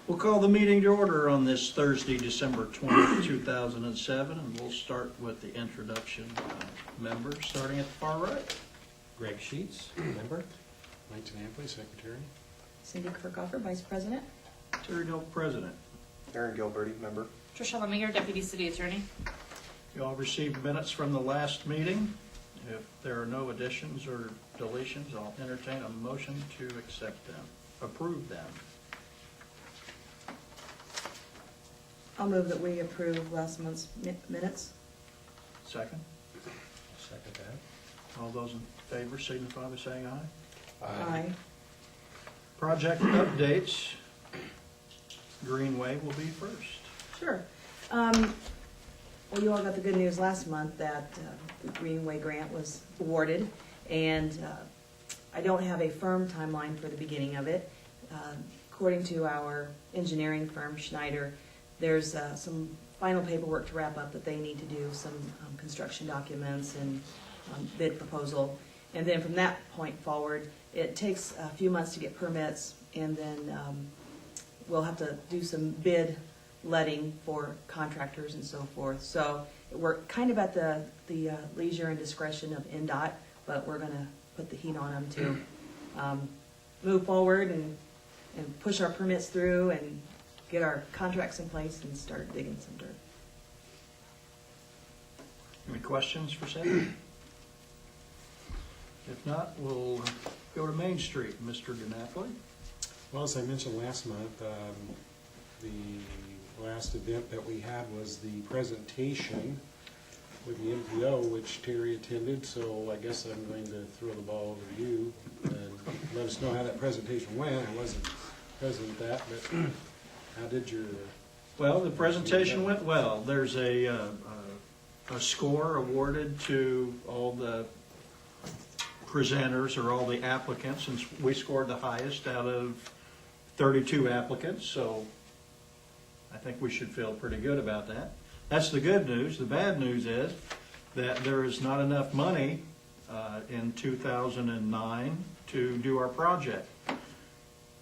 We'll call the meeting to order on this Thursday, December 20th, 2007, and we'll start with the introduction members, starting at the far right. Greg Sheets, member. Mike Tenafly, secretary. Cindy Kirkoffer, Vice President. Terry Hill, President. Aaron Gilberty, member. Tricia Leminger, Deputy City Attorney. You all received minutes from the last meeting. If there are no additions or deletions, I'll entertain a motion to accept them, approve them. I'll move that we approve last month's minutes. Second. Second that. All those in favor signify by saying aye. Aye. Project updates. Greenway will be first. Sure. Well, you all got the good news last month that the Greenway grant was awarded, and I don't have a firm timeline for the beginning of it. According to our engineering firm, Schneider, there's some final paperwork to wrap up that they need to do, some construction documents and bid proposal. And then from that point forward, it takes a few months to get permits, and then we'll have to do some bid letting for contractors and so forth. So we're kind of at the leisure and discretion of NDOT, but we're going to put the heat on them to move forward and push our permits through and get our contracts in place and start digging some dirt. Any questions for Cindy? If not, we'll go to Main Street. Mr. Ganapoli. Well, as I mentioned last month, the last event that we had was the presentation with the MPO, which Terry attended, so I guess I'm going to throw the ball over to you and let us know how that presentation went. I wasn't present at that, but how did your... Well, the presentation went well. There's a score awarded to all the presenters or all the applicants, and we scored the highest out of 32 applicants, so I think we should feel pretty good about that. That's the good news. The bad news is that there is not enough money in 2009 to do our project.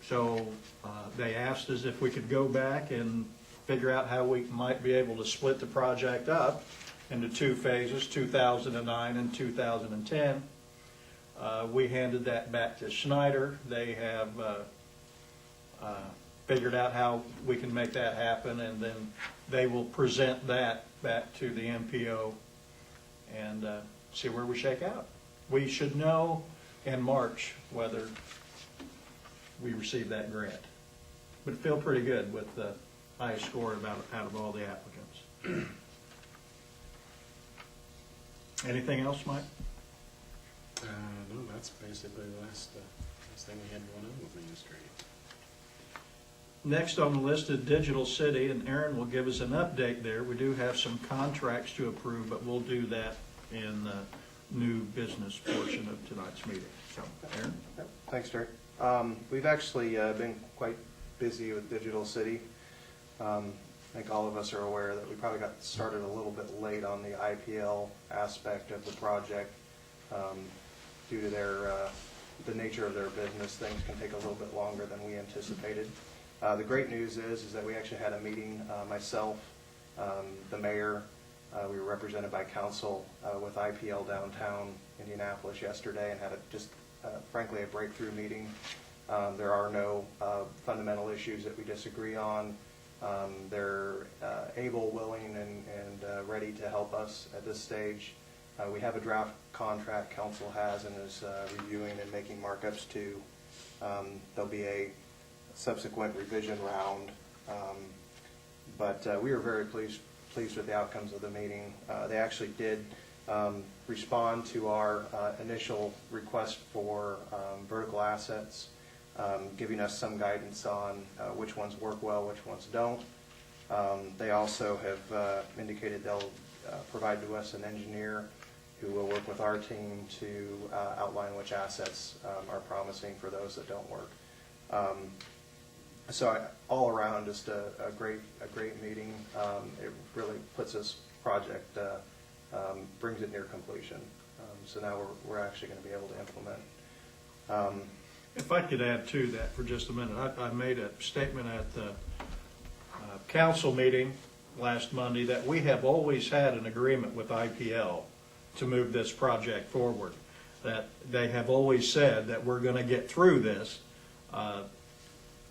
So they asked us if we could go back and figure out how we might be able to split the project up into two phases, 2009 and 2010. We handed that back to Schneider. They have figured out how we can make that happen, and then they will present that back to the MPO and see where we shake out. We should know in March whether we receive that grant, but feel pretty good with the highest score out of all the applicants. Anything else, Mike? no, that's basically the last thing we had going on with Main Street. Next on the list is Digital City, and Aaron will give us an update there. We do have some contracts to approve, but we'll do that in the new business portion of tonight's meeting. So, Aaron? Thanks, Terry. We've actually been quite busy with Digital City. I think all of us are aware that we probably got started a little bit late on the IPL aspect of the project. Due to the nature of their business, things can take a little bit longer than we anticipated. The great news is that we actually had a meeting, myself, the mayor, we were represented by council with IPL downtown Indianapolis yesterday, and had frankly a breakthrough meeting. There are no fundamental issues that we disagree on. They're able, willing, and ready to help us at this stage. We have a draft contract council has and is reviewing and making markups to. There'll be a subsequent revision round, but we were very pleased with the outcomes of the meeting. They actually did respond to our initial request for vertical assets, giving us some guidance on which ones work well, which ones don't. They also have indicated they'll provide to us an engineer who will work with our team to outline which assets are promising for those that don't work. So all around, just a great meeting. It really puts this project, brings it near completion. So now we're actually going to be able to implement. If I could add to that for just a minute, I made a statement at the council meeting last Monday that we have always had an agreement with IPL to move this project forward. That they have always said that we're going to get through this.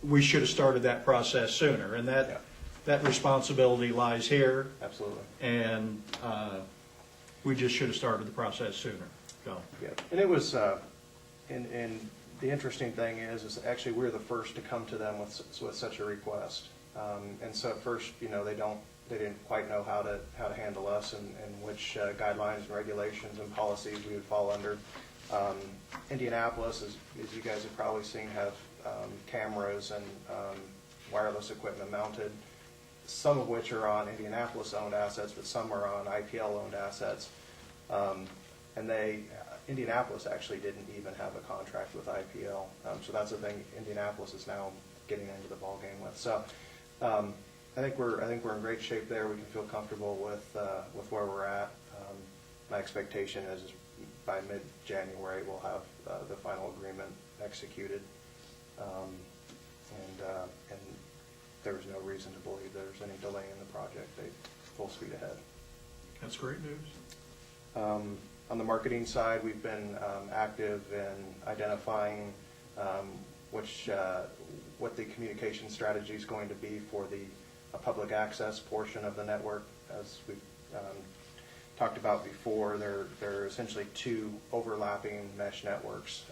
We should have started that process sooner, and that responsibility lies here, Absolutely. and we just should have started the process sooner. So, Yeah, and it was, and the interesting thing is actually we're the first to come to them with such a request. And so at first, you know, they didn't quite know how to handle us and which guidelines and regulations and policies we would fall under. Indianapolis, as you guys have probably seen, have cameras and wireless equipment mounted, some of which are on Indianapolis-owned assets, but some are on IPL-owned assets. And Indianapolis actually didn't even have a contract with IPL. So that's the thing Indianapolis is now getting into the ballgame with. So I think we're in great shape there. We can feel comfortable with where we're at. My expectation is by mid-January we'll have the final agreement executed, and there's no reason to believe there's any delay in the project. They full speed ahead. that's great news. On the marketing side, we've been active in identifying what the communication strategy is going to be for the public access portion of the network. As we've talked about before, there are essentially two overlapping mesh networks.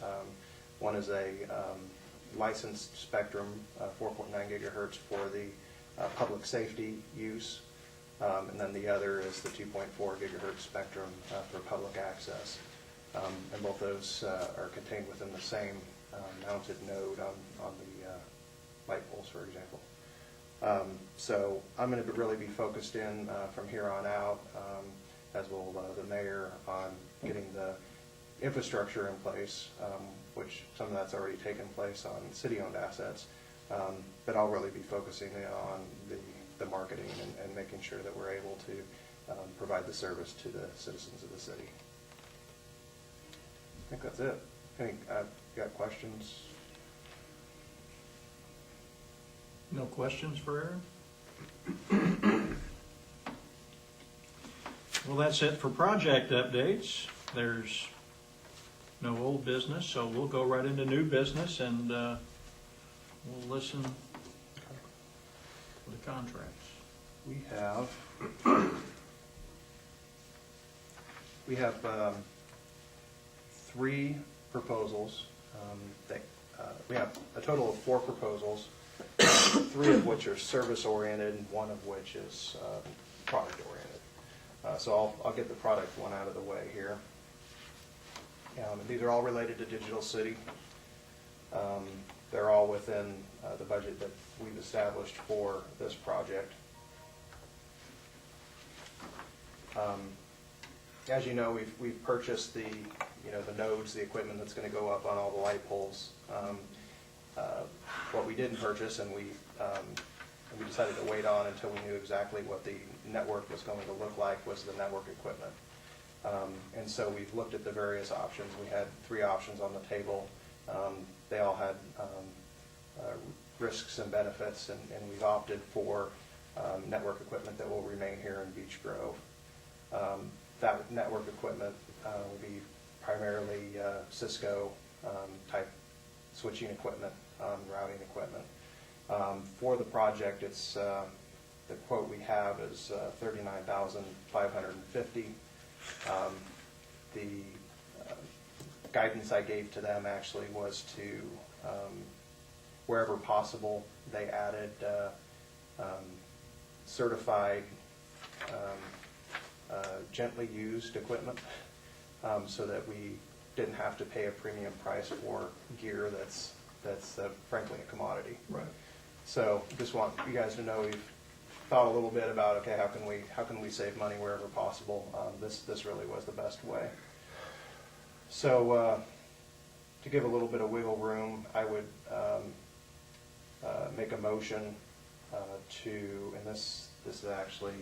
One is a licensed spectrum, 4.9 gigahertz for the public safety use, and then the other is the 2.4 gigahertz spectrum for public access. And both those are contained within the same mounted node on the light poles, for example. So I'm going to really be focused in from here on out, as will the mayor, on getting the infrastructure in place, which some of that's already taken place on city-owned assets. But I'll really be focusing in on the marketing and making sure that we're able to provide the service to the citizens of the city. I think that's it. Any got questions? No questions for Aaron? Well, that's it for project updates. There's no old business, so we'll go right into new business, and we'll listen to the contracts. We have three proposals. We have a total of 4 proposals, 3 of which are service-oriented and 1 of which is product-oriented. So I'll get the product one out of the way here. These are all related to Digital City. They're all within the budget that we've established for this project. As you know, we've purchased the nodes, the equipment that's going to go up on all the light poles. What we didn't purchase, and we decided to wait on until we knew exactly what the network was going to look like, was the network equipment. And so we've looked at the various options. We had 3 options on the table. They all had risks and benefits, and we've opted for network equipment that will remain here in Beech Grove. That network equipment will be primarily Cisco type switching equipment, routing equipment. For the project, it's the quote we have is $39,550. The guidance I gave to them actually was to, wherever possible, they added certified, gently used equipment, so that we didn't have to pay a premium price for gear that's frankly a commodity. Right. So just want you guys to know we've thought a little bit about, okay, how can we save money wherever possible. This really was the best way. So to give a little bit of wiggle room, I would make a motion to, and this is actually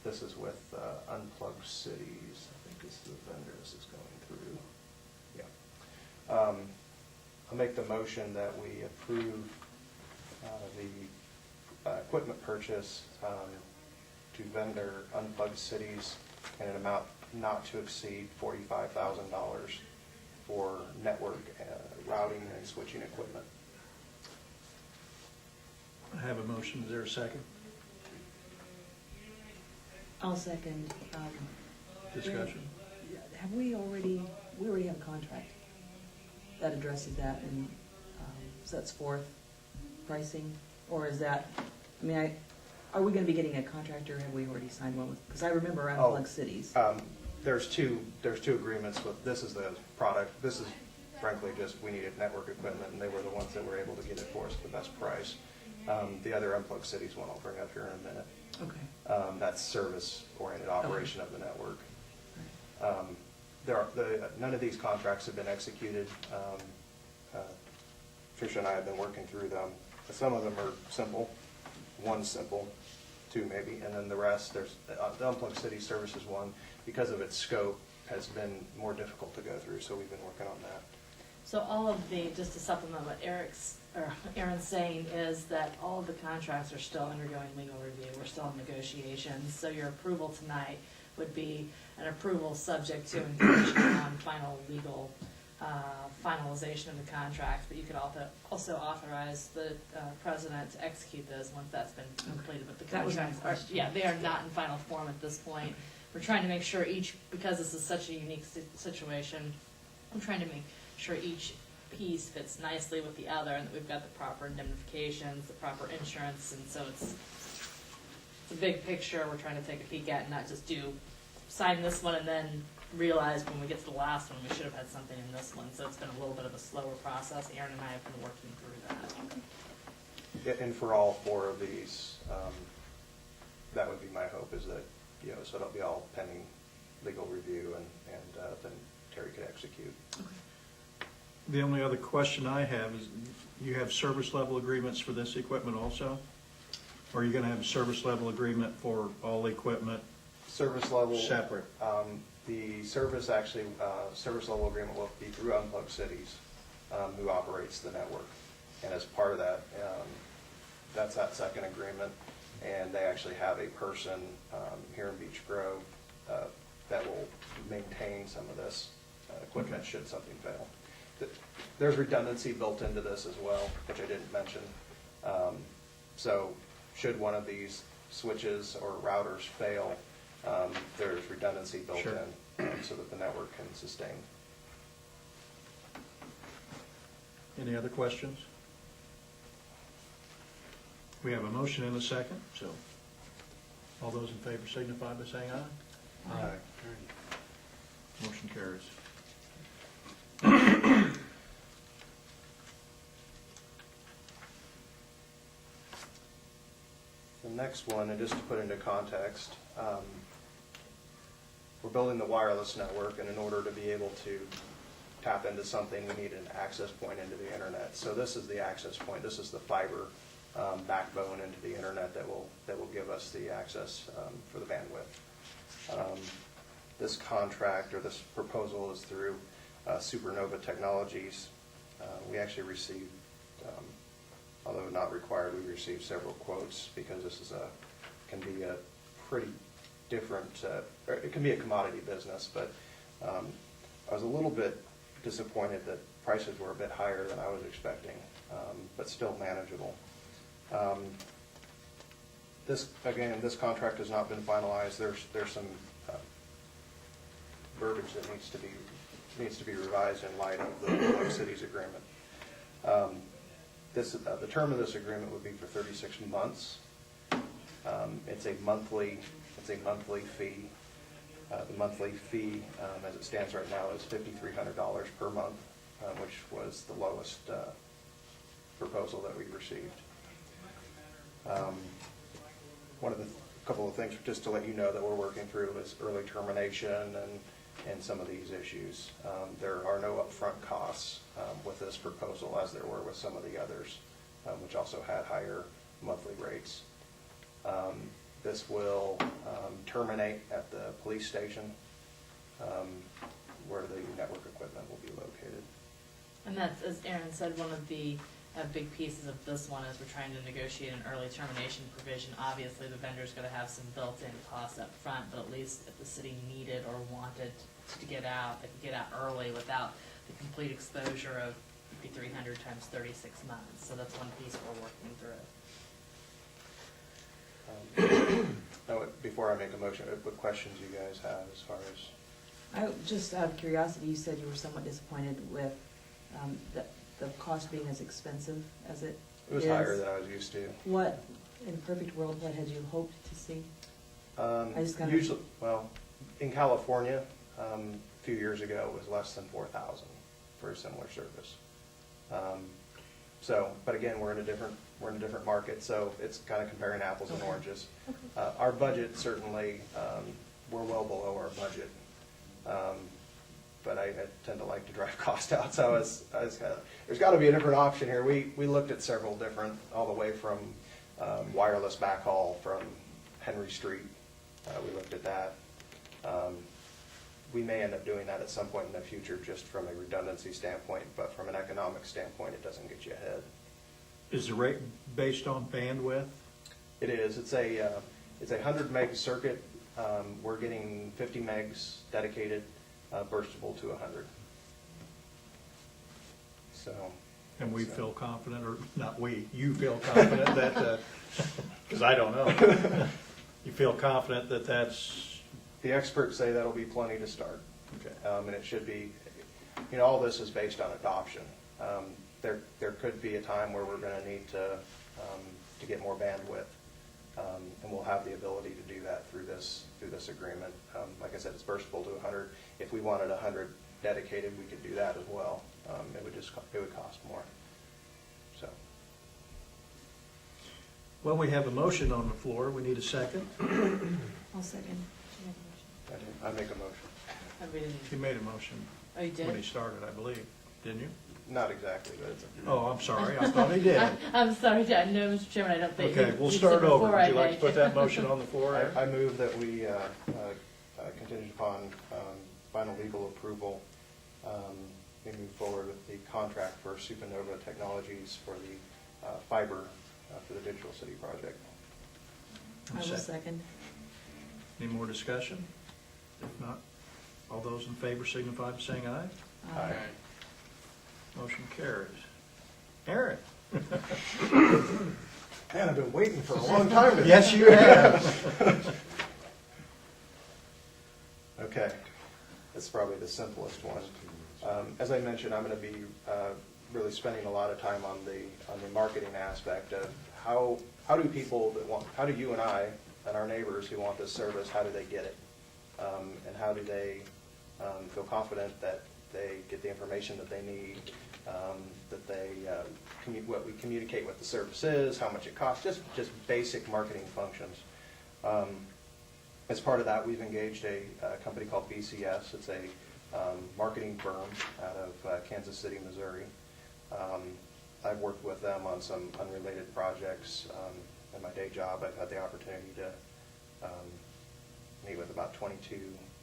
this is with Unplugged Cities. I think this is the vendor this is going through. Yeah. I'll make the motion that we approve the equipment purchase to vendor Unplugged Cities in an amount not to exceed $45,000 for network routing and switching equipment. I have a motion, is there a second? I'll second. Discussion? Have we already have a contract that addresses that and sets forth pricing? Or is that, I mean, are we gonna be getting a contractor? Have we already signed one with, because I remember Unplugged Cities. There's two agreements with, this is the product, this is frankly just, we needed network equipment, and they were the ones that were able to get it for us at the best price. The other Unplugged Cities one I'll bring up here in a minute. Okay. That's service-oriented operation of the network. None of these contracts have been executed. Tricia and I have been working through them. Some of them are simple, one's simple, two maybe, and then the rest, there's the Unplugged City Services one, because of its scope, has been more difficult to go through, so we've been working on that. So all of the, just to supplement what Aaron's saying, is that all of the contracts are still undergoing legal review. We're still in negotiations. So your approval tonight would be an approval subject to information on final legal finalization of the contract. But you could also authorize the president to execute those once that's been completed. But the That was my contracts question. they are not in final form at this point. We're trying to make sure because this is such a unique situation, I'm trying to make sure each piece fits nicely with the other, and that we've got the proper indemnifications, the proper insurance, and so it's a big picture we're trying to take a peek at, and not just sign this one and then realize when we get to the last one we should have had something in this one. So it's been a little bit of a slower process. Aaron and I have been working through that. And for all four of these, that would be my hope, is that, so it'll be all pending legal review, and then Terry could execute. The only other question I have is, you have service level agreements for this equipment also? Or are you gonna have a service level agreement for all equipment Service level. separate? The service level agreement will be through Unplugged Cities, who operates the network. And as part of that, that's that second agreement, and they actually have a person here in Beech Grove that will maintain some of this equipment Okay. should something fail. There's redundancy built into this as well, which I didn't mention. So should one of these switches or routers fail, there's redundancy built Sure. in so that the network can sustain. Any other questions? We have a motion and a second, so all those in favor signify by saying aye. Aye. Motion carries. The next one, and just to put into context, we're building the wireless network, and in order to be able to tap into something, we need an access point into the internet. So this is the access point. This is the fiber backbone into the internet that will give us the access for the bandwidth. This contract, or this proposal, is through Supernova Technologies. We actually received, although not required, we received several quotes, because this is can be a pretty different, or it can be a commodity business, but I was a little bit disappointed that prices were a bit higher than I was expecting, but still manageable. This contract has not been finalized. There's some verbiage that needs to be revised in light of the city's agreement. The term of this agreement would be for 36 months. It's a monthly fee. The monthly fee, as it stands right now, is $5,300 per month, which was the lowest proposal that we received. Couple of things just to let you know that we're working through is early termination and some of these issues. There are no upfront costs with this proposal, as there were with some of the others, which also had higher monthly rates. This will terminate at the police station, where the network equipment will be located. And that's, as Aaron said, one of the have big pieces of this one as we're trying to negotiate an early termination provision. Obviously, the vendor's gonna have some built-in costs up front, but at least if the city needed or wanted to get out, they could get out early without the complete exposure of 300 times 36 months. So that's one piece we're working through. Before I make a motion, what questions you guys have as far as? Just out of curiosity, you said you were somewhat disappointed with the cost being as expensive as it It was is. higher than I was used to. What, in a perfect world, what had you hoped to see? I just kinda- Usually, well, in California, a few years ago, it was less than 4,000 for a similar service. But again, we're in a different market, so it's kind of comparing apples and Okay. oranges. Our budget, certainly, we're well below our budget. But I tend to like to drive cost out, so there's got to be a different option here. We looked at several different, all the way from wireless backhaul from Henry Street. We looked at that. We may end up doing that at some point in the future, just from a redundancy standpoint, but from an economic standpoint, it doesn't get you ahead. Is the rate based on bandwidth? It is. It's a 100 meg circuit. We're getting 50 megs dedicated, burstable to 100. So. And we feel confident, or not we, you feel confident that, because I don't know. You feel confident that that's, The experts say that'll be plenty to start. okay. And it should be, all this is based on adoption. There could be a time where we're going to need to get more bandwidth, and we'll have the ability to do that through this agreement. Like I said, it's burstable to 100. If we wanted 100 dedicated, we could do that as well. It would cost more. So. Well, we have a motion on the floor. We need a second. I'll second. I make a motion. We didn't- He made a motion Oh, you did? when he started, I believe. Didn't you? Not exactly, but it's Oh, I'm sorry. I thought he did. I'm sorry, Dad. No, Mr. Chairman, I don't think. Okay, you- we'll you start said over. before Would I you like to make put it. that motion on the floor, Aaron? I move that we, contingent upon final legal approval, we move forward with the contract for Supernova Technologies for the fiber for the Digital City project. I will second. Any more discussion? If not, all those in favor signify by saying aye. Aye. Motion carries. Aaron? Man, I've been waiting for a long time to. Yes, you have. Okay, that's probably the simplest one. As I mentioned, I'm going to be really spending a lot of time on the marketing aspect of how do people that want, how do you and I and our neighbors who want this service, how do they get it? And how do they feel confident that they get the information that they need, that they what we communicate what the service is, how much it costs, just basic marketing functions. As part of that, we've engaged a company called BCS. It's a marketing firm out of Kansas City, Missouri. I've worked with them on some unrelated projects. In my day job, I've had the opportunity to meet with about 22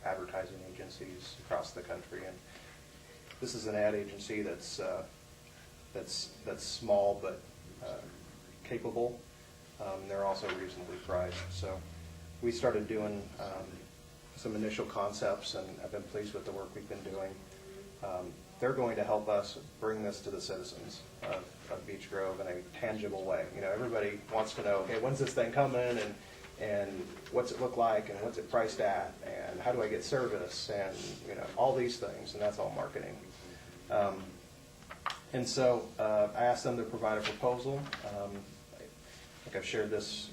advertising agencies across the country. And this is an ad agency that's small but capable. They're also reasonably priced. So we started doing some initial concepts, and I've been pleased with the work we've been doing. They're going to help us bring this to the citizens of Beech Grove in a tangible way. Everybody wants to know, okay, when's this thing coming, and what's it look like, and what's it priced at, and how do I get service, and all these things, and that's all marketing. And so I asked them to provide a proposal. I think I've shared this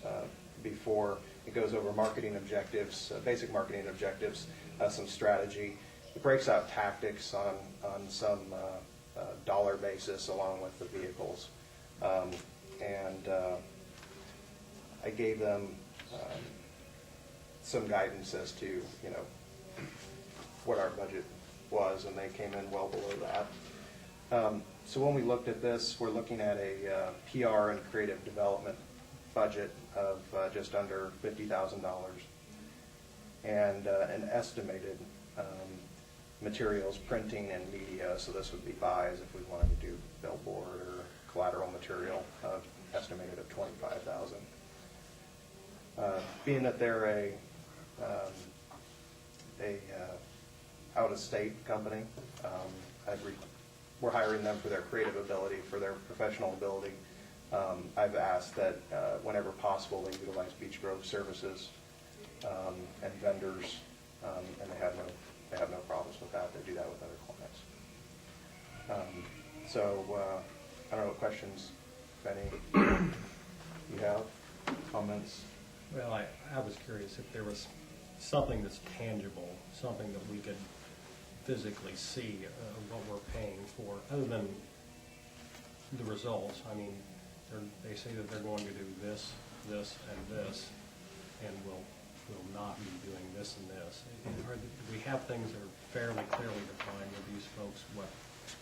before. It goes over marketing objectives, basic marketing objectives, some strategy. It breaks out tactics on some dollar basis along with the vehicles. And I gave them some guidance as to, what our budget was, and they came in well below that. So when we looked at this, we're looking at a PR and creative development budget of just under $50,000, and an estimated materials, printing, and media. So this would be buys if we wanted to do billboard or collateral material estimated at $25,000. Being that they're a out-of-state company, we're hiring them for their creative ability, for their professional ability. I've asked that whenever possible, they utilize Beach Grove services and vendors, and they have no problems with that. They do that with other clients. I don't know what questions, if any, you have, comments? Well, I was curious if there was something that's tangible, something that we could physically see what we're paying for, other than the results. I mean, they say that they're going to do this, this, and this, and will not be doing this and this. Do we have things that are fairly clearly defined with these folks,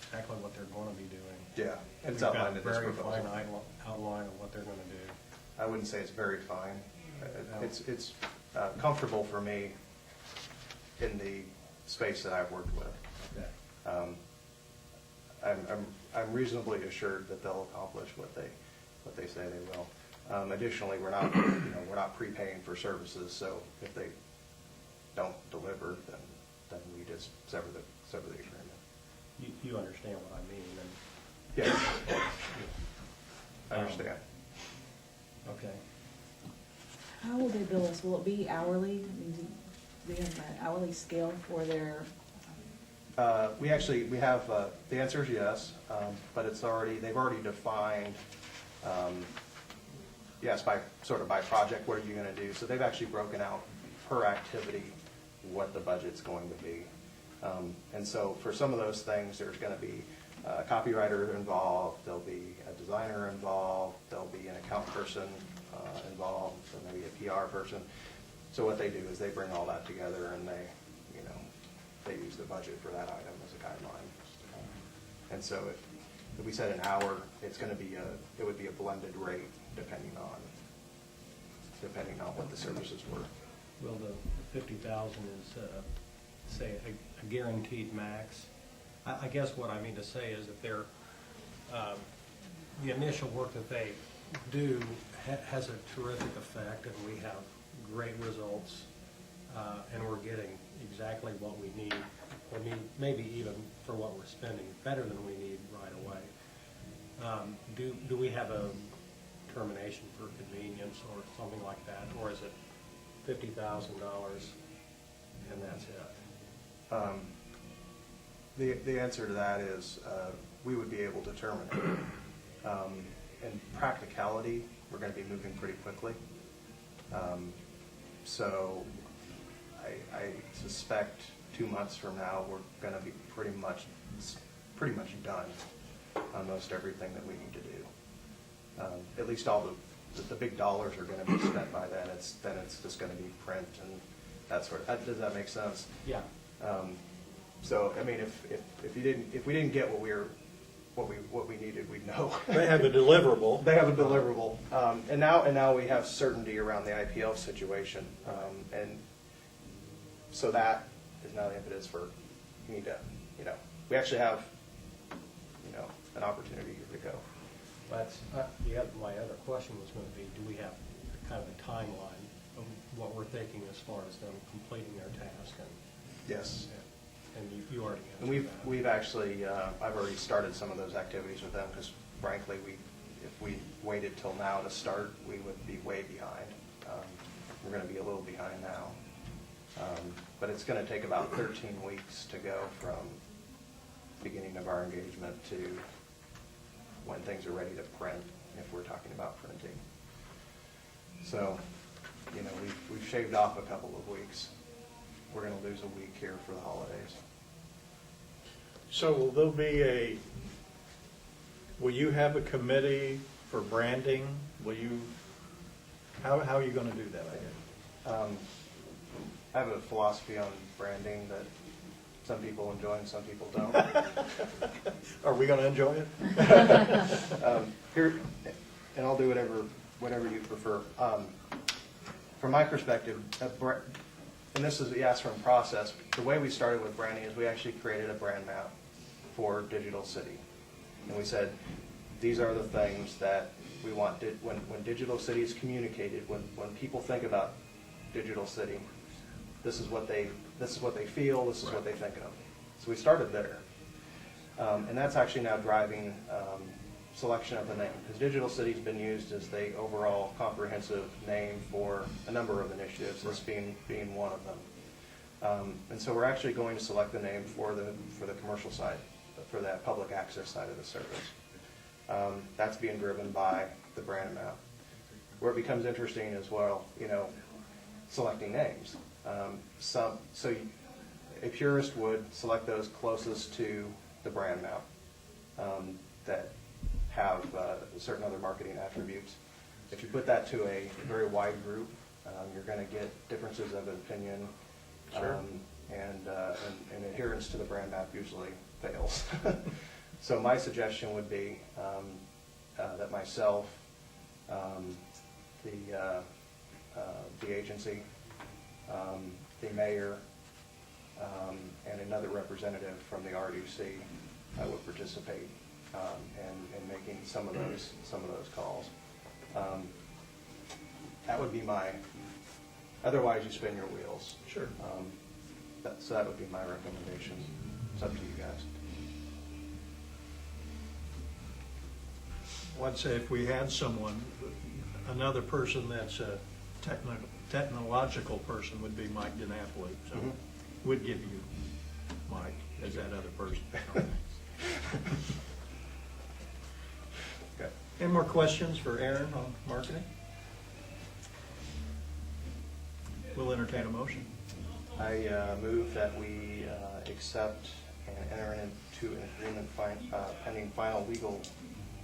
exactly what they're going to be doing? Yeah, it's We've got outlined a in this very proposal. fine outline of what they're going to do. I wouldn't say it's very fine. It's comfortable for me in the space that I've worked with. I'm reasonably assured that they'll accomplish what they say they will. Additionally, we're not prepaying for services, so if they don't deliver, then we just sever the agreement. You understand what I mean? And Yes, I understand. okay. How will they bill us? Will it be hourly? I mean, do they have an hourly scale for their, We have, the answer is yes, but they've already defined, yes, by project, what are you gonna do? So they've actually broken out per activity what the budget's going to be. And so for some of those things, there's gonna be a copywriter involved, there'll be a designer involved, there'll be an account person involved, so maybe a PR person. So what they do is they bring all that together and they use the budget for that item as a guideline. And so if we said an hour, it would be a blended rate depending on what the services were. Well, the 50,000 is, say, a guaranteed max. I guess what I mean to say is that they're, the initial work that they do has a terrific effect, and we have great results, and we're getting exactly what we need, or maybe even for what we're spending, better than we need right away. Do we have a termination for convenience or something like that, or is it $50,000 and that's it? The answer to that is we would be able to terminate. In practicality, we're going to be moving pretty quickly. So I suspect 2 months from now, we're going to be pretty much done on most everything that we need to do. At least all the big dollars are going to be spent by then. It's just going to be print and that sort of. Does that make sense? Yeah. So I mean, if we didn't get what we needed, we'd know. They have a deliverable. They have a deliverable, and now we have certainty around the IPL situation, and so that is now the impetus for we need to, we actually have, an opportunity here to go. That's, my other question was going to be, do we have kind of a timeline of what we're thinking as far as them completing their task? And Yes. And you already And answered that. we've actually, I've already started some of those activities with them because frankly, if we waited till now to start, we would be way behind. We're going to be a little behind now. But it's going to take about 13 weeks to go from beginning of our engagement to when things are ready to print, if we're talking about printing. So, we've shaved off a couple of weeks. We're going to lose a week here for the holidays. So will you have a committee for branding? How are you going to do that, I guess? I have a philosophy on branding that some people enjoy and some people don't. Are we going to enjoy it? Here, and I'll do whatever you prefer. From my perspective, and this is the asked-from process, the way we started with branding is we actually created a brand map for Digital City. And we said, these are the things that we want, when Digital City is communicated, when people think about Digital City, this is what they feel, this is what they think of. So we started there. And that's actually now driving selection of the name, because Digital City's been used as the overall comprehensive name for a number of initiatives, this being one of them. And so we're actually going to select the name for the commercial side, for that public access side of the service. That's being driven by the brand map. Where it becomes interesting as well, selecting names. A purist would select those closest to the brand map that have certain other marketing attributes. If you put that to a very wide group, you're going to get differences of opinion. Sure. And adherence to the brand map usually fails. So my suggestion would be that myself, the agency, the mayor, and another representative from the RDC would participate in making some of those calls. That would be my. Otherwise, you spin your wheels. Sure. So that would be my recommendation. It's up to you guys. Well, I'd say if we had someone, another person that's a technological person would be Mike DiNapoli. So Mhm. we'd give you Mike as that other person. Okay. Any more questions for Aaron on marketing? We'll entertain a motion. I move that we accept and enter into an agreement pending final legal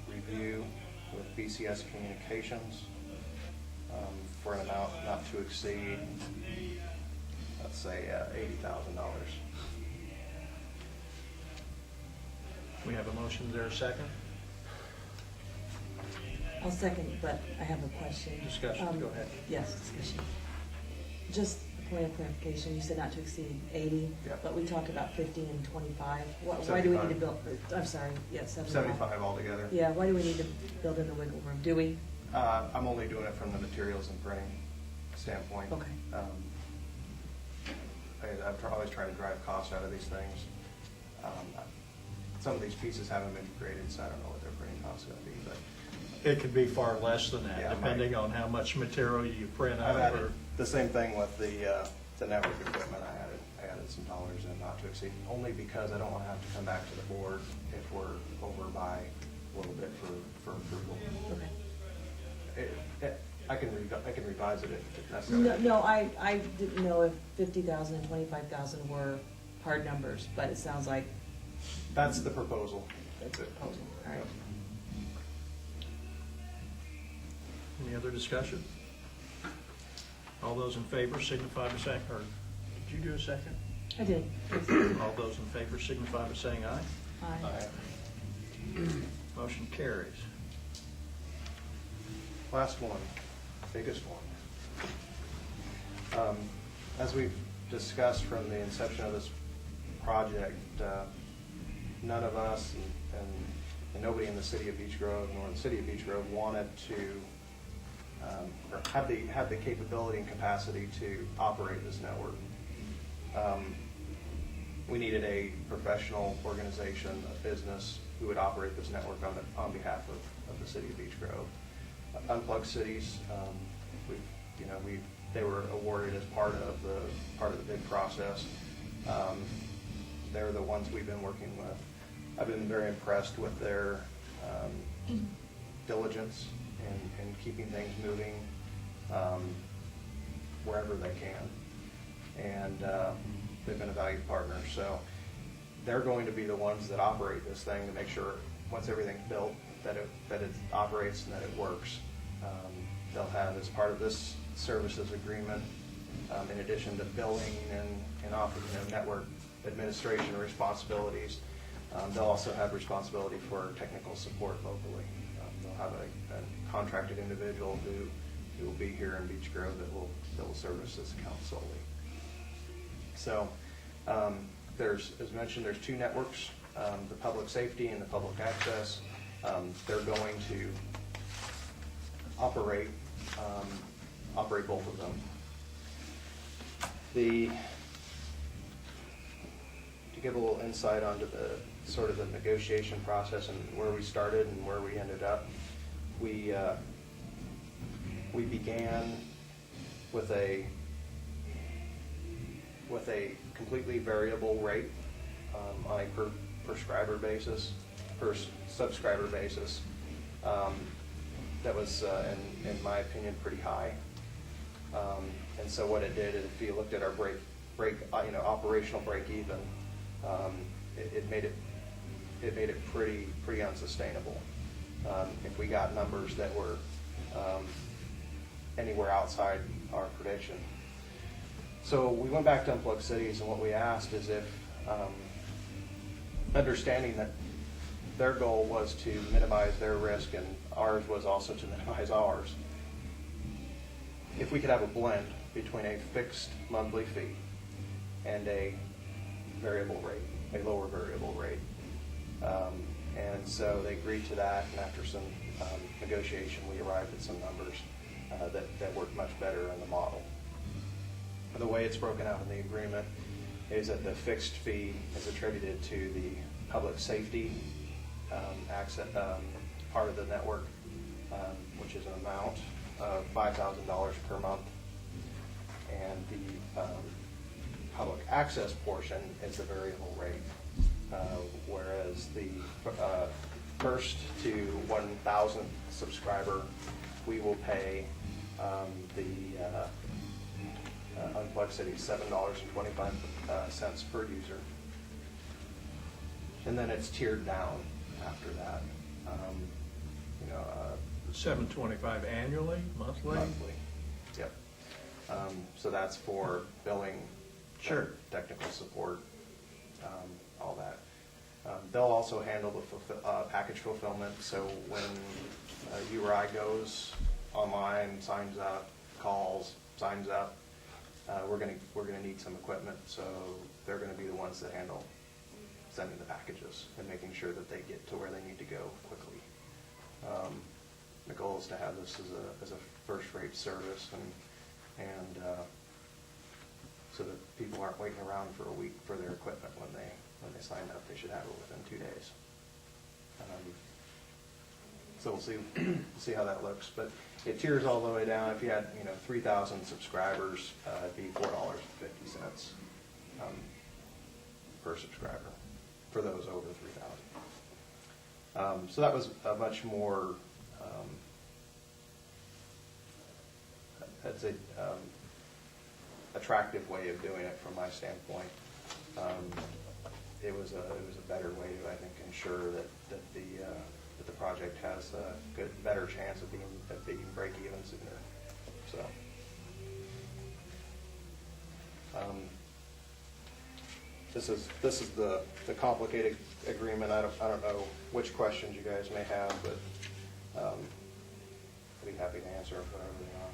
review with BCS Communications for an amount not to exceed, let's say, $80,000. We have a motion. Is there a second? I'll second, but I have a question. Discussion, go ahead. Yes, discussion. Just a point of clarification, you said not to exceed 80, Yeah. but we talked about 50 and 25. Why do we need to 75. build, I'm sorry, yes, 75 altogether. Yeah, why do we need to build in the wiggle room? Do we? I'm only doing it from the materials and printing standpoint. Okay. I'm always trying to drive costs out of these things. Some of these pieces haven't been graded, so I don't know what their printing costs are going to be, but It could be far less than that, Yeah, depending on how much material you print I've out. added the same thing with the network equipment. I added some dollars in not to exceed, only because I don't want to have to come back to the board if we're over by a little bit for approval. Okay. I can revise it if necessary. No, I didn't know if 50,000 and 25,000 were hard numbers, but it sounds like That's the proposal. that's a proposal. All right. Any other discussion? All those in favor signify by saying, or did you do a second? I did. All those in favor signify by saying aye. Aye. Motion carries. Last one, biggest one. As we've discussed from the inception of this project, none of us and nobody in the city of Beech Grove nor the city of Beech Grove wanted to or have the capability and capacity to operate this network. We needed a professional organization, a business who would operate this network on behalf of the city of Beech Grove. Unplugged Cities, they were awarded as part of the bid process. They're the ones we've been working with. I've been very impressed with their diligence in keeping things moving wherever they can, and they've been a valued partner. So they're going to be the ones that operate this thing to make sure once everything's built that it operates and that it works. They'll have, as part of this services agreement, in addition to billing and offering network administration responsibilities, they'll also have responsibility for technical support locally. They'll have a contracted individual who will be here in Beech Grove that will service this account solely. So as mentioned, there's two networks, the public safety and the public access. They're going to operate both of them. To give a little insight onto the sort of the negotiation process and where we started and where we ended up, we began with a completely variable rate on a per subscriber basis. That was, in my opinion, pretty high. And so what it did is, if you looked at our operational break even, it made it pretty unsustainable. If we got numbers that were anywhere outside our prediction. So we went back to Unplugged Cities, and what we asked is if, understanding that their goal was to minimize their risk and ours was also to minimize ours, if we could have a blend between a fixed monthly fee and a variable rate, a lower variable rate. And so they agreed to that, and after some negotiation, we arrived at some numbers that worked much better in the model. The way it's broken out in the agreement is that the fixed fee is attributed to the public safety access part of the network, which is an amount of $5,000 per month, and the public access portion is the variable rate, whereas the first to 1,000th subscriber, we will pay the Unplugged City $7.25 per user, and then it's tiered down after that. $7.25 annually, monthly? Monthly, yep. So that's for billing, Sure. technical support, all that. They'll also handle the package fulfillment. So when you or I goes online, signs up, calls, signs up, we're gonna need some equipment. So they're gonna be the ones that handle sending the packages and making sure that they get to where they need to go quickly. The goal is to have this as a first-rate service, and so that people aren't waiting around for a week for their equipment when they sign up. They should have it within 2 days. So we'll see how that looks, but it tiers all the way down. If you had 3,000 subscribers, it'd be $4.50 per subscriber for those over 3,000. So that was a much more I'd say attractive way of doing it from my standpoint. It was a better way to, I think, ensure that the project has a better chance of being break even sooner. So. This is the complicated agreement. I don't know which questions you guys may have, but I'd be happy to answer if whatever they are.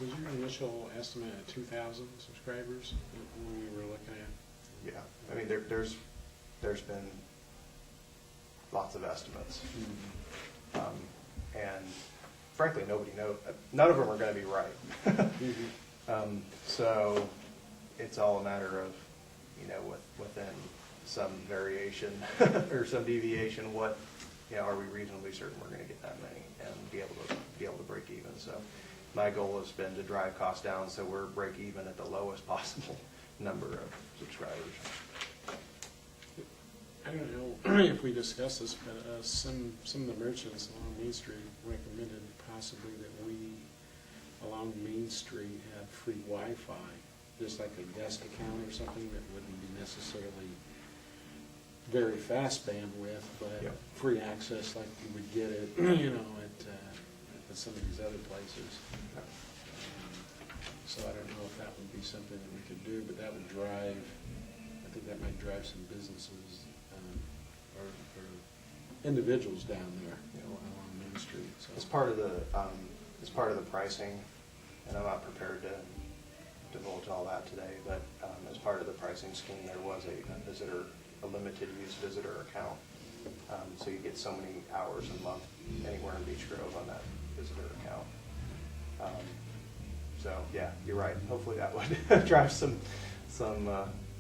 Was your initial estimate at 2,000 subscribers when we were looking at? Yeah, I mean there's been lots of estimates, and frankly nobody knows. None of them are going to be right. So it's all a matter of within some variation or some deviation, what are we reasonably certain we're going to get that many and be able to break even. So my goal has been to drive costs down so we're break even at the lowest possible number of subscribers. I don't know if we discussed this, but some of the merchants along Main Street recommended possibly that we along Main Street have free Wi-Fi, just like a guest account or something that wouldn't be necessarily very fast bandwidth, but Yep. free access like you would get it, at some of these other places. So I don't know if that would be something that we could do, but that would drive, I think that might drive some businesses or individuals down there, along Main Street. So It's part of the pricing, and I'm not prepared to divulge all that today, but as part of the pricing scheme, there was a visitor a limited use visitor account. So you get so many hours a month anywhere in Beech Grove on that visitor account. So, yeah, you're right. Hopefully that would drive some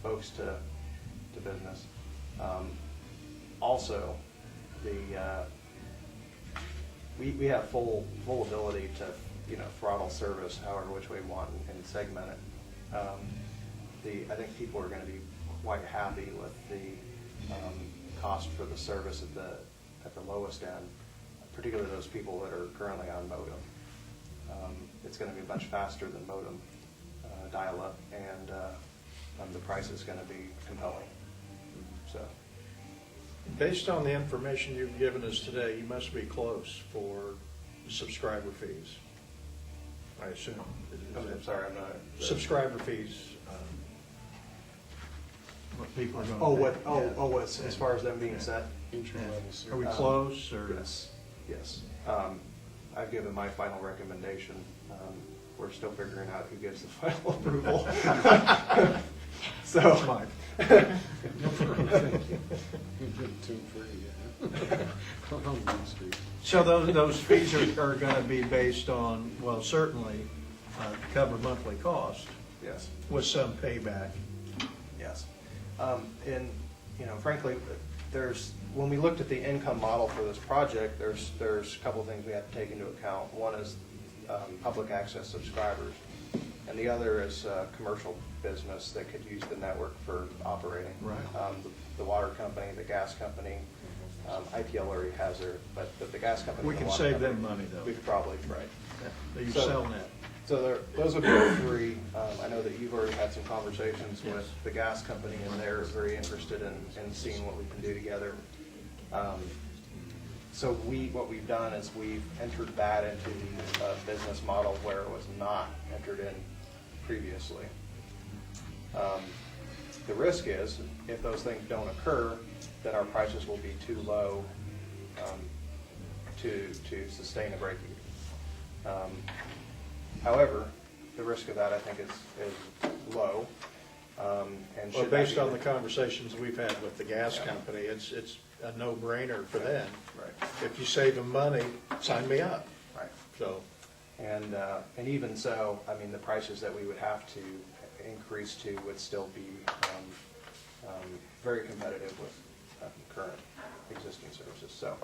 folks to business. Also, we have full ability to, throttle service however which way we want and segment it. I think people are going to be quite happy with the cost for the service at the lowest end, particularly those people that are currently on modem. It's going to be much faster than modem dial-up, and the price is going to be compelling. So, Based on the information you've given us today, you must be close for subscriber fees, I assume. I'm sorry, I'm not. Subscriber fees. What people are going to pay. As far as them being set? Entry-level Are we service. close, or? Yes. I've given my final recommendation. We're still figuring out who gives the final approval. So. That's fine. Thank you. You did 2 free, yeah. On Main Street. So those fees are going to be based on, well, certainly cover monthly cost Yes. with some payback. Yes. And, frankly, when we looked at the income model for this project, there's a couple of things we have to take into account. One is public access subscribers, and the other is commercial business that could use the network for operating. Right. The water company, the gas company, IPL already has their, but the gas company. We and the can water save company, them money, though. We could probably, right. You So- sell net. So those would be the 3. I know that you've already had some conversations Yes. with the gas company, and they're very interested in seeing what we can do together. So what we've done is we've entered that into the business model where it was not entered in previously. The risk is, if those things don't occur, then our prices will be too low to sustain a break even. However, the risk of that, I think, is low. And Well, should that based be on the conversations we've had with the gas company, it's a no-brainer for them. Right. If you save them money, sign me up. Right. So, And even so, I mean, the prices that we would have to increase to would still be very competitive with current existing services. So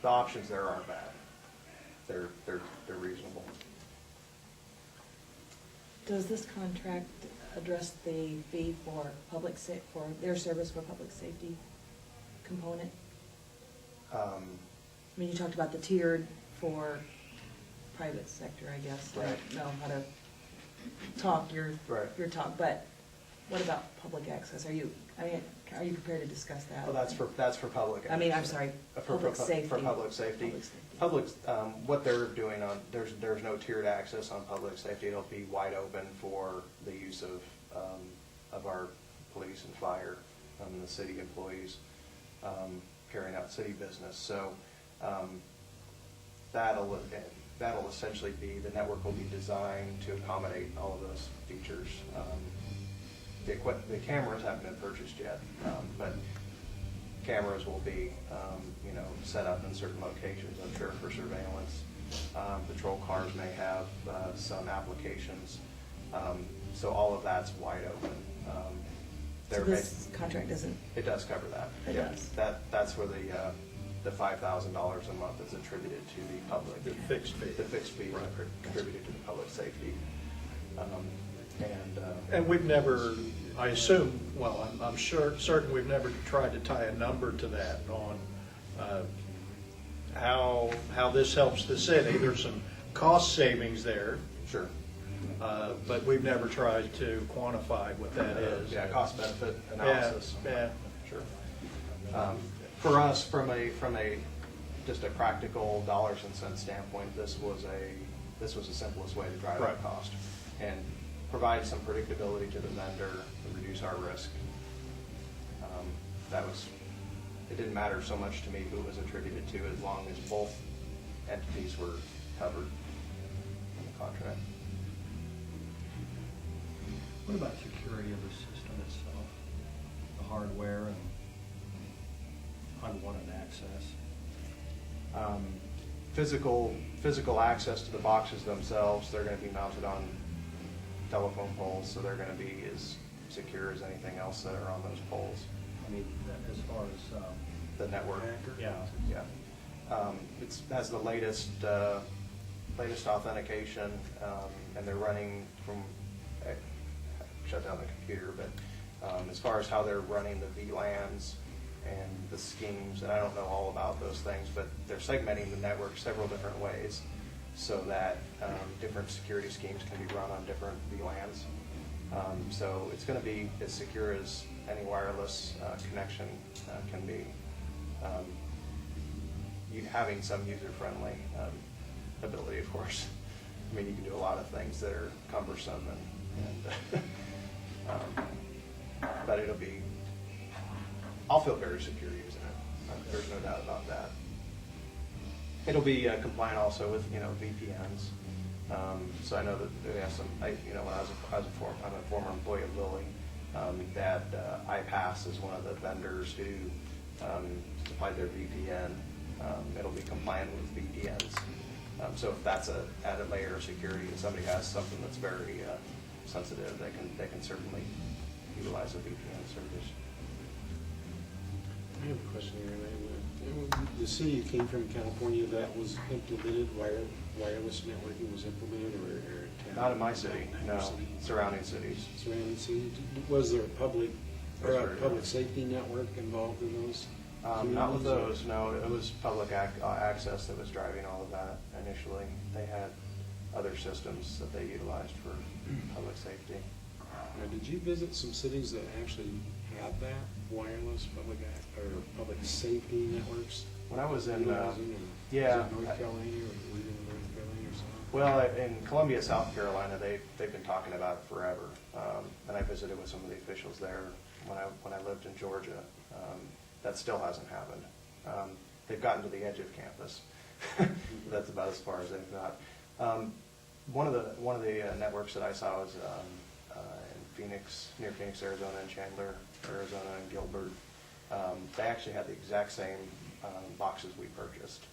the options there aren't bad. They're reasonable. Does this contract address the fee for for their service for public safety component? I mean, you talked about the tiered for private sector, I guess. I Right. don't know how to talk your Right. talk, but what about public access? Are you prepared to discuss that? Well, that's for public. I mean, I'm sorry, For public safety. For public safety. Public safety. Public, what they're doing there's no tiered access on public safety. It'll be wide open for the use of our police and fire, and the city employees carrying out city business. So that'll essentially be, the network will be designed to accommodate all of those features. The cameras haven't been purchased yet, but cameras will be, set up in certain locations, I'm sure, for surveillance. Patrol cars may have some applications. So all of that's wide open. So this contract doesn't, It does cover that. It Yeah. does. That's where the $5,000 a month is attributed to the public. the fixed fee. The fixed fee is contributed to the public safety. And we've never, I assume, well, I'm certain we've never tried to tie a number to that on how this helps the city. There's some cost savings there, Sure. but we've never tried to quantify what that is. Yeah, cost benefit analysis. Yeah. Sure. For us, from a just a practical dollars and cents standpoint, this was the simplest way to drive Right. out cost and provide some predictability to the vendor and reduce our risk. It didn't matter so much to me who it was attributed to, as long as both entities were covered in the contract. What about security of the system itself? the hardware and unwanted access? Physical access to the boxes themselves, they're gonna be mounted on telephone poles, so they're gonna be as secure as anything else that are on those poles. I mean, as far as, The network, yeah, yeah. It has the latest authentication, and they're running from, I shut down the computer, but as far as how they're running the VLANs and the schemes, and I don't know all about those things, but they're segmenting the network several different ways so that different security schemes can be run on different VLANs. So it's going to be as secure as any wireless connection can be. You having some user-friendly ability, of course. I mean, you can do a lot of things that are cumbersome, and but it'll be. I'll feel very secure using it. There's no doubt about that. It'll be compliant also with VPNs. So I know that they have some. When I'm a former employee of Lilly. That iPass is one of the vendors who supplied their VPN. It'll be compliant with VPNs. So if that's an added layer of security, and somebody has something that's very sensitive, they can certainly utilize a VPN service. I have a question here. The city came from California, that was implemented, wireless networking was implemented, or Not in my city, no. Surrounding cities. surrounding cities? Was there a public safety network involved in those? Not with those, no. It was public access that was driving all of that initially. They had other systems that they utilized for public safety. Now, did you visit some cities that actually had that wireless public safety networks? When I was in, Utilizing, or yeah. was it North Carolina, or were you in North Carolina or something? Well, in Columbia, South Carolina, they've been talking about it forever. And I visited with some of the officials there when I lived in Georgia. That still hasn't happened. They've gotten to the edge of campus. That's about as far as they've got. One of the networks that I saw was in Phoenix, near Phoenix, Arizona, and Chandler, Arizona, and Gilbert. They actually had the exact same boxes we purchased.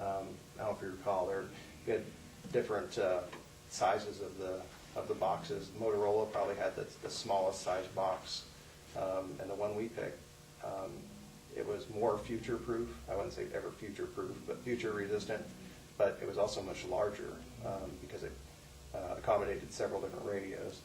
I don't know if you recall, they're good, different sizes of the boxes. Motorola probably had the smallest size box, and the one we picked, it was more future-proof. I wouldn't say ever future-proof, but future-resistant. But it was also much larger because it accommodated several different radios.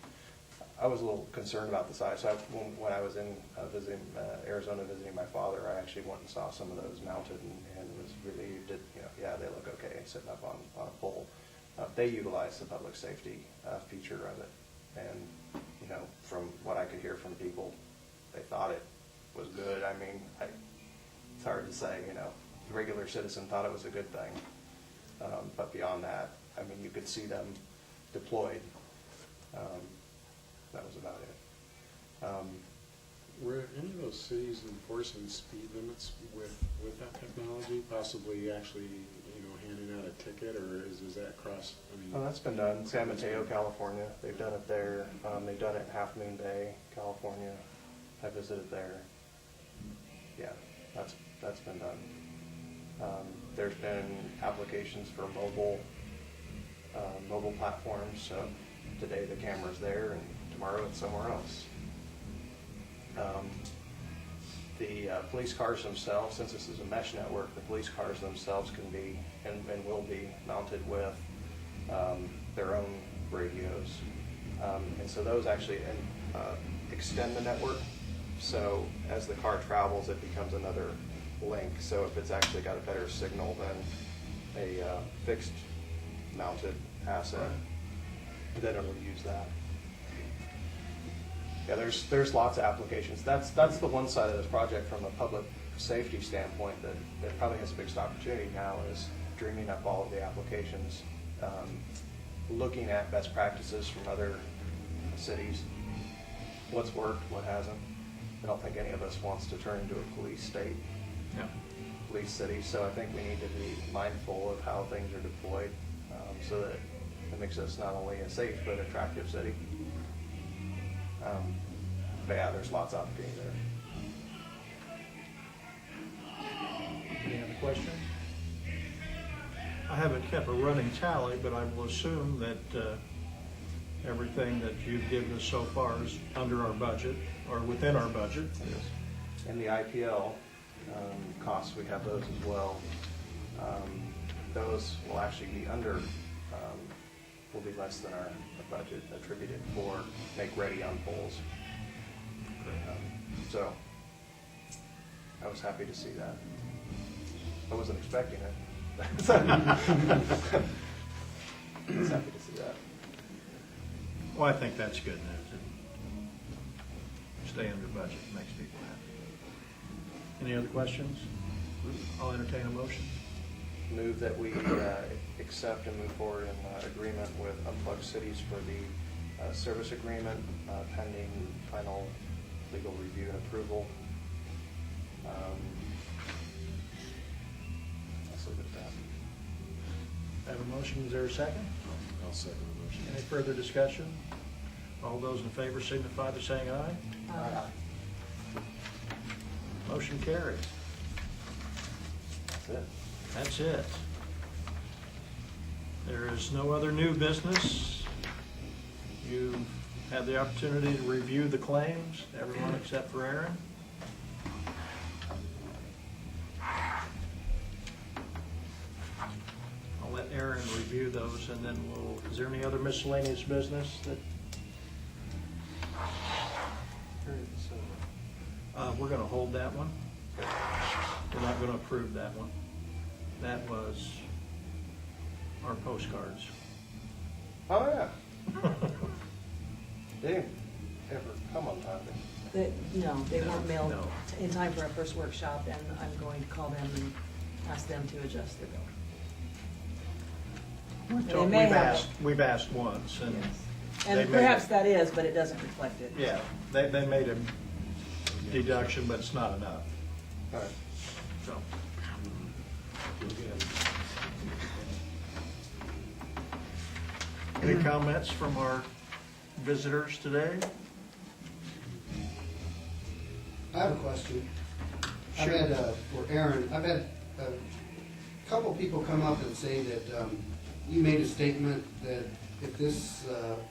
I was a little concerned about the size. So when I was in visiting Arizona, visiting my father, I actually went and saw some of those mounted and was relieved that, yeah, they look okay sitting up on a pole. They utilized the public safety feature of it. And, from what I could hear from people, they thought it was good. I mean, it's hard to say, the regular citizen thought it was a good thing. But beyond that, I mean, you could see them deployed. That was about it. Were any of those cities enforcing speed limits with that technology? Possibly actually, handing out a ticket, or is that across? Oh, that's been done. San Mateo, California. They've done it there. They've done it in Half Moon Bay, California. I visited there. Yeah, that's been done. There's been applications for mobile platforms. So today the camera's there, and tomorrow it's somewhere else. The police cars themselves, since this is a mesh network, the police cars themselves can be and will be mounted with their own radios. And so those actually extend the network. So as the car travels, it becomes another link. So if it's actually got a better signal than a fixed mounted asset, then it'll use that. Yeah, there's lots of applications. That's the one side of this project from a public safety standpoint that probably has the biggest opportunity now is dreaming up all of the applications, looking at best practices from other cities, what's worked, what hasn't. I don't think any of us wants to turn into a police state, police city, so I think we need to be mindful of how things are deployed so that it makes us not only a safe but attractive city. But yeah, there's lots of opportunity there. questions? I haven't kept a running tally, but I will assume that everything that you've given us so far is under our budget, or within our budget. And the IPL costs, we have those as well. Those will actually be will be less than our budget attributed for make ready on poles. So I was happy to see that. I wasn't expecting it. I was happy to see that. Well, I think that's good news. Stay under budget makes people happy. Any other questions? I'll entertain a motion. Move that we accept and move forward in agreement with Unplugged Cities for the service agreement pending final legal review and approval. Let's leave it at that. I have a motion. Is there a second? I'll second the motion. Any further discussion? All those in favor signify by saying aye. Aye. Motion carries. That's it. That's it. There is no other new business. You had the opportunity to review the claims, everyone except for Aaron. I'll let Aaron review those, and then is there any other miscellaneous business that? We're gonna hold that one. We're not gonna approve that one. That was our postcards. Oh, yeah. They didn't ever come on time. No, they weren't mailed No. in time for our first workshop, and I'm going to call them and ask them to adjust their bill. So They may have we've asked once, and Yes. they And made perhaps it. that is, but it doesn't reflect it. Yeah, they made a deduction, but it's not enough, All right. so. Any comments from our visitors today? I have a question. Sure. I've had, for Aaron, I've had a couple people come up and say that you made a statement that if this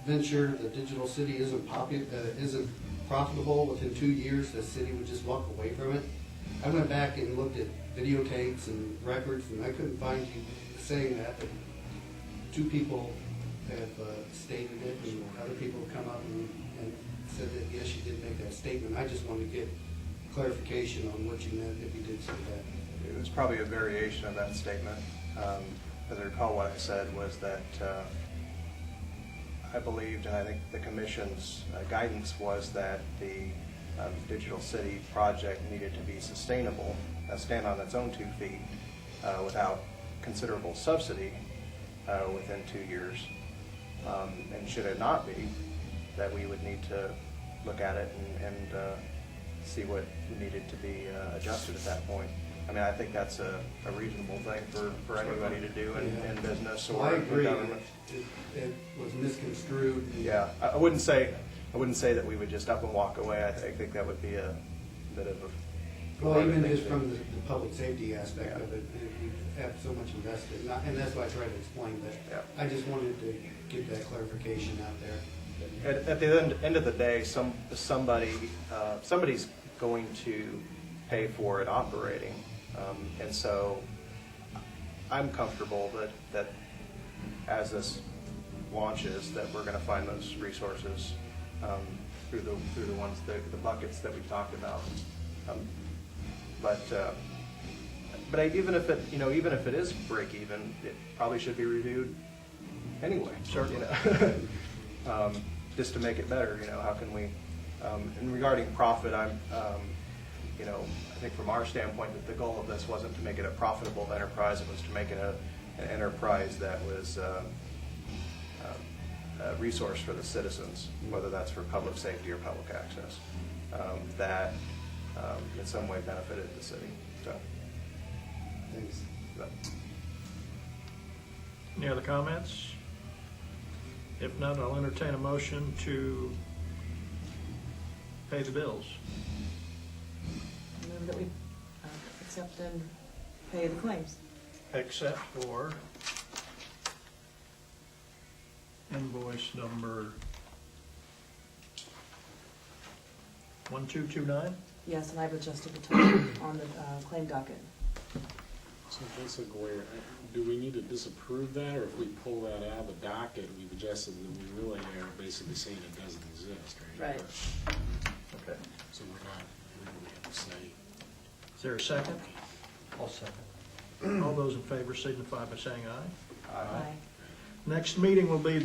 venture, the digital city, isn't profitable within 2 years, the city would just walk away from it. I went back and looked at videotapes and records, and I couldn't find you saying that, but two people have stated it, and other people have come up and said that, yes, you did make that statement. I just wanted to get clarification on what you meant if you did say that. It was probably a variation of that statement. As I recall, what I said was that I believed, and I think the commission's guidance was that the digital city project needed to be sustainable, stand on its own 2 feet without considerable subsidy within 2 years. And should it not be, that we would need to look at it and see what needed to be adjusted at that point. I mean, I think that's a reasonable thing for anybody to do in business Well, or I in agree, government. it was misconstrued. Yeah, I wouldn't say that we would just up and walk away. I think that would be a bit of a. Well, even just from the public safety aspect of it, we have so much invested, and that's why I tried to explain that. Yeah. I just wanted to get that clarification out there. At the end of the day, somebody's going to pay for it operating, and so I'm comfortable that as this launches, that we're going to find those resources through the ones the buckets that we talked about. But even if it is break even, it probably should be reviewed anyway. Certainly. Just to make it better, how can we? And regarding profit, I think from our standpoint that the goal of this wasn't to make it a profitable enterprise; it was to make it an enterprise that was a resource for the citizens, whether that's for public safety or public access, that in some way benefited the city. So, Thanks. but- Any other comments? If not, I'll entertain a motion to pay the bills. Move that we accept and pay the claims. Except for invoice number 1229? Yes, and I've adjusted the total on the claim docket. So basically, do we need to disapprove that, or if we pull that out of the docket, we've adjusted that we really are basically saying it doesn't exist, right? Right. Okay. So we're not legally able to say. Is there a second? I'll second. All those in favor signify by saying aye. Aye. Next meeting will be the